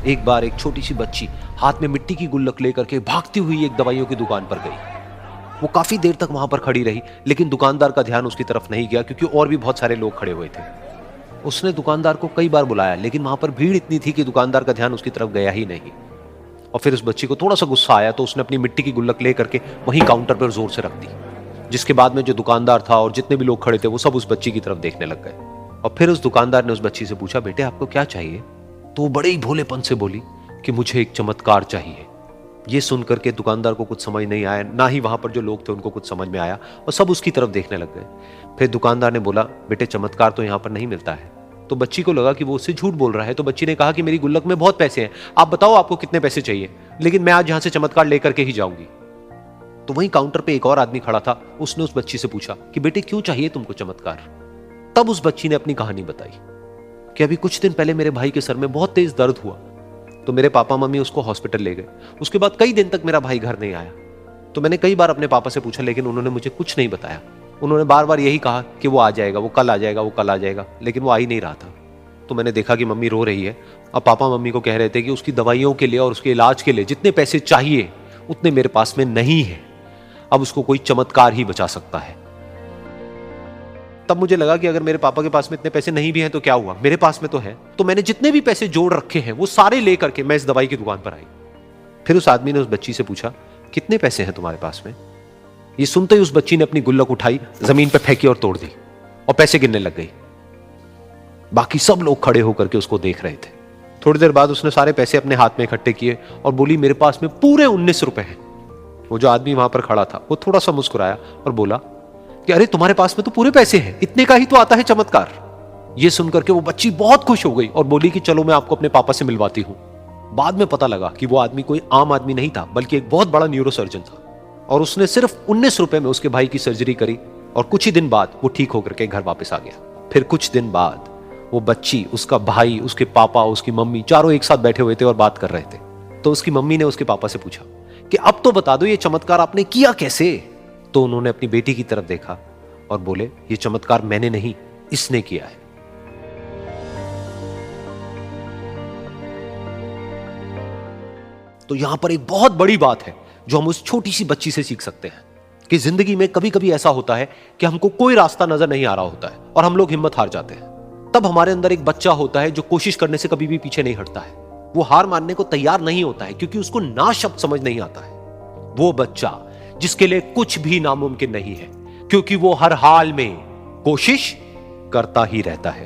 एक बार एक छोटी सी बच्ची हाथ में मिट्टी की गुल्लक लेकर के भागती हुई एक दवाइयों की दुकान पर गई। वो काफी देर तक वहां पर खड़ी रही, लेकिन दुकानदार का ध्यान उसकी तरफ नहीं गया क्योंकि और भी बहुत सारे लोग खड़े हुए थे। उसने दुकानदार को कई बार बुलाया, लेकिन वहां पर भीड़ इतनी थी कि दुकानदार का ध्यान उसकी तरफ गया ही नहीं। और फिर उस बच्ची को थोड़ा सा गुस्सा आया तो उसने अपनी मिट्टी की गुल्लक लेकर के वहीं काउंटर पर जोर से रख दी, जिसके बाद में जो दुकानदार था और जितने भी लोग खड़े थे वो सब उस बच्ची की तरफ देखने लग गए। और फिर उस दुकानदार ने उस बच्ची से पूछा, बेटे आपको क्या चाहिए? तो वो बड़े ही भोलेपन से बोली कि मुझे एक चमत्कार चाहिए। ये सुनकर के दुकानदार को कुछ समझ नहीं आया, ना ही वहां पर जो लोग थे उनको कुछ समझ में आया, और सब उसकी तरफ देखने लग गए। फिर दुकानदार ने बोला, बेटे चमत्कार तो यहाँ पर नहीं मिलता है। तो बच्ची को लगा कि वो उससे झूठ बोल रहा है, तो बच्ची ने कहा कि मेरी गुल्लक में बहुत पैसे हैं, आप बताओ आपको कितने पैसे चाहिए, लेकिन मैं आज यहां से चमत्कार लेकर के ही जाऊंगी। तो वहीं काउंटर पे एक और आदमी खड़ा था, उसने उस बच्ची से पूछा कि बेटे क्यों चाहिए तुमको चमत्कार? तब उस बच्ची ने अपनी कहानी बताई कि अभी कुछ दिन पहले मेरे भाई के सर में बहुत तेज दर्द हुआ, तो मेरे पापा मम्मी उसको हॉस्पिटल ले गए। उसके बाद कई दिन तक मेरा भाई घर नहीं आया। तो मैंने कई बार अपने पापा से पूछा, लेकिन उन्होंने मुझे कुछ नहीं बताया। उन्होंने बार बार यही कहा कि वो आ जाएगा, वो कल आ जाएगा, वो कल आ जाएगा, लेकिन वो आ ही नहीं रहा था। तो मैंने देखा कि मम्मी रो रही है, और पापा मम्मी को कह रहे थे कि उसकी दवाइयों के लिए और उसके इलाज के लिए जितने पैसे चाहिए उतने मेरे पास में नहीं है, अब उसको कोई चमत्कार ही बचा सकता है। तब मुझे लगा कि अगर मेरे पापा के पास में इतने पैसे नहीं भी हैं तो क्या हुआ, मेरे पास में तो है। तो मैंने जितने भी पैसे जोड़ रखे हैं वो सारे लेकर के मैं इस दवाई की दुकान पर आई। फिर उस आदमी ने उस बच्ची से पूछा, कितने पैसे हैं तुम्हारे पास में? ये सुनते ही उस बच्ची ने अपनी गुल्लक उठाई, जमीन पर फेंकी और तोड़ दी, और पैसे गिनने लग गई। बाकी सब लोग खड़े होकर के उसको देख रहे थे। थोड़ी देर बाद उसने सारे पैसे अपने हाथ में इकट्ठे किए और बोली, मेरे पास में पूरे 19 रुपए हैं। वो जो आदमी वहां पर खड़ा था वो थोड़ा सा मुस्कुराया और बोला कि अरे तुम्हारे पास में तो पूरे पैसे हैं, इतने का ही तो आता है चमत्कार। ये सुनकर के वो बच्ची बहुत खुश हो गई और बोली कि चलो मैं आपको अपने पापा से मिलवाती हूं। बाद में पता लगा कि वो आदमी कोई आम आदमी नहीं था, बल्कि एक बहुत बड़ा न्यूरोसर्जन था, और उसने सिर्फ 19 रुपए में उसके भाई की सर्जरी करी, और कुछ ही दिन बाद वो ठीक होकर के घर वापस आ गया। फिर कुछ दिन बाद वो बच्ची, उसका भाई, उसके पापा, उसकी मम्मी, चारों एक साथ बैठे हुए थे और बात कर रहे थे। तो उसकी मम्मी ने उसके पापा से पूछा कि अब तो बता दो ये चमत्कार आपने किया कैसे? तो उन्होंने अपनी बेटी की तरफ देखा और बोले, ये चमत्कार मैंने नहीं, इसने किया है। तो यहां पर एक बहुत बड़ी बात है जो हम उस छोटी सी बच्ची से सीख सकते हैं कि जिंदगी में कभी कभी ऐसा होता है कि हमको कोई रास्ता नजर नहीं आ रहा होता है और हम लोग हिम्मत हार जाते हैं। तब हमारे अंदर एक बच्चा होता है जो कोशिश करने से कभी भी पीछे नहीं हटता है। वो हार मानने को तैयार नहीं होता है क्योंकि उसको ना शब्द समझ नहीं आता है। वो बच्चा जिसके लिए कुछ भी नामुमकिन नहीं है, क्योंकि वो हर हाल में कोशिश करता ही रहता है।